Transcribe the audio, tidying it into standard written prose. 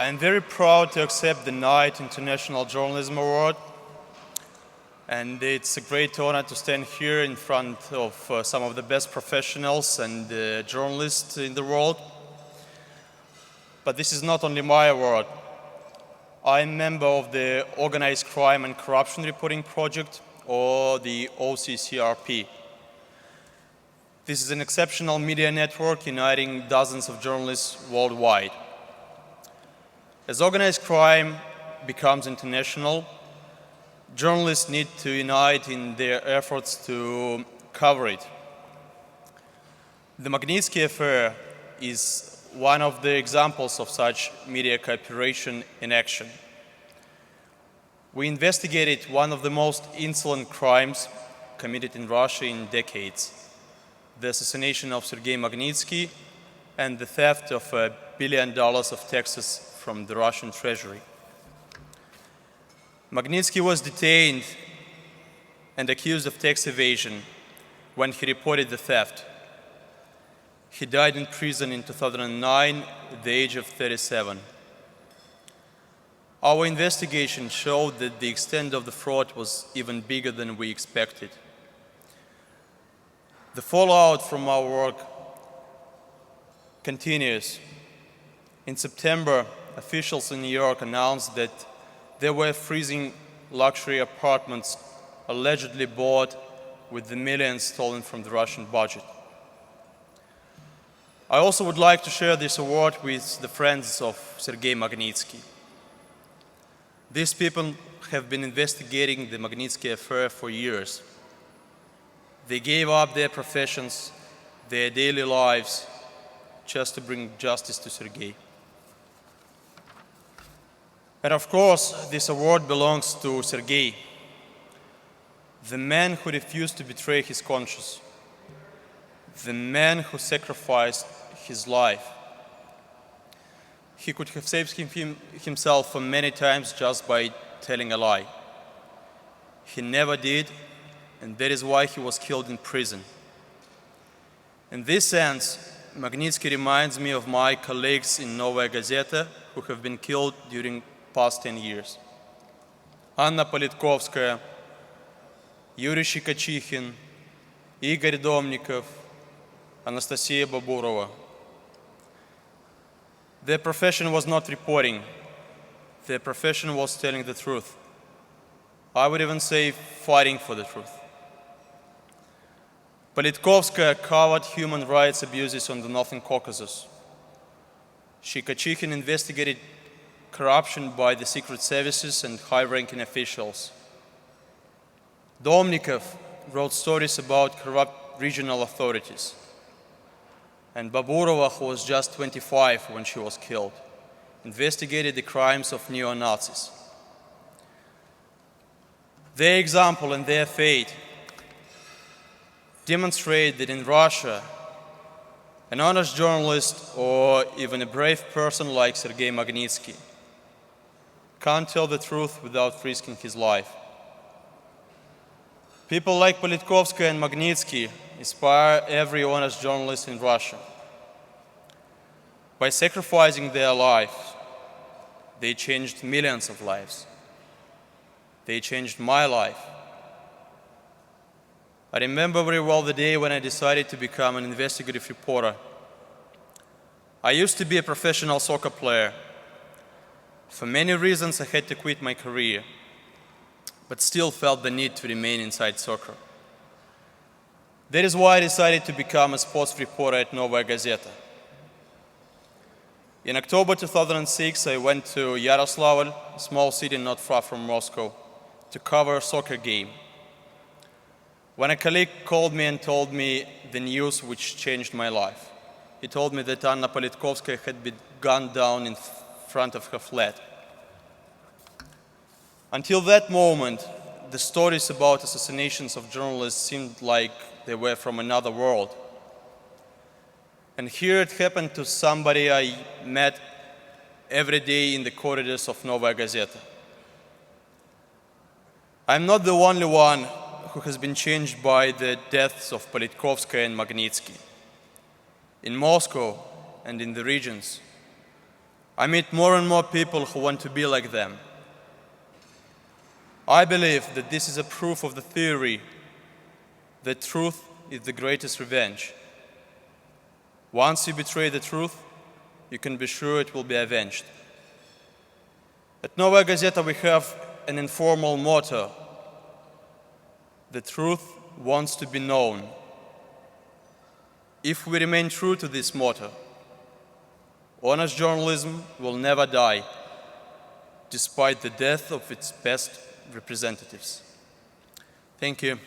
I am very proud to accept the Knight International Journalism Award, and it's a great honor to stand here in front of some of the best professionals and journalists in the world. But this is not only my award. I am a member of the Organized Crime and Corruption Reporting Project, or the OCCRP. This is an exceptional media network uniting dozens of journalists worldwide. As organized crime becomes international, journalists need to unite in their efforts to cover it. The Magnitsky affair is one of the examples of such media cooperation in action. We investigated one of the most insolent crimes committed in Russia in decades: the assassination of Sergei Magnitsky and the theft of $1 billion of taxes from the Russian treasury. Magnitsky was detained and accused of tax evasion when he reported the theft. He died in prison in 2009 at the age of 37. Our investigation showed that the extent of the fraud was even bigger than we expected. The fallout from our work continues. In September, officials in New York announced that they were freezing luxury apartments allegedly bought with the millions stolen from the Russian budget. I also would like to share this award with the friends of Sergei Magnitsky. These people have been investigating the Magnitsky affair for years. They gave up their professions, their daily lives, just to bring justice to Sergei. And of course, this award belongs to Sergei, the man who refused to betray his conscience, the man who sacrificed his life. He could have saved himself many times just by telling a lie. He never did, and that is why he was killed in prison. In this sense, Magnitsky reminds me of my colleagues in Novaya Gazeta who have been killed during past 10 years. Anna Politkovskaya, Yuri Shikachyhin, Igor Domnikov, Anastasia Baburova. Their profession was not reporting. Their profession was telling the truth. I would even say fighting for the truth. Politkovskaya covered human rights abuses on the Northern Caucasus. Shikachyhin investigated corruption by the secret services and high-ranking officials. Domnikov wrote stories about corrupt regional authorities. And Baburova, who was just 25 when she was killed, investigated the crimes of neo-Nazis. Their example and their fate demonstrate that in Russia, an honest journalist or even a brave person like Sergei Magnitsky can't tell the truth without risking his life. People like Politkovskaya and Magnitsky inspire every honest journalist in Russia. By sacrificing their lives, they changed millions of lives. They changed my life. I remember very well the day when I decided to become an investigative reporter. I used to be a professional soccer player. For many reasons, I had to quit my career, but still felt the need to remain inside soccer. That is why I decided to become a sports reporter at Novaya Gazeta. In October 2006, I went to Yaroslavl, a small city not far from Moscow, to cover a soccer game. When a colleague called me and told me the news which changed my life, he told me that Anna Politkovskaya had been gunned down in front of her flat. Until that moment, the stories about assassinations of journalists seemed like they were from another world. And here it happened to somebody I met every day in the corridors of Novaya Gazeta. I'm not the only one who has been changed by the deaths of Politkovskaya and Magnitsky. In Moscow and in the regions, I meet more and more people who want to be like them. I believe that this is a proof of the theory that truth is the greatest revenge. Once you betray the truth, you can be sure it will be avenged. At Novaya Gazeta we have an informal motto: the truth wants to be known. If we remain true to this motto, honest journalism will never die, despite the death of its best representatives. Thank you.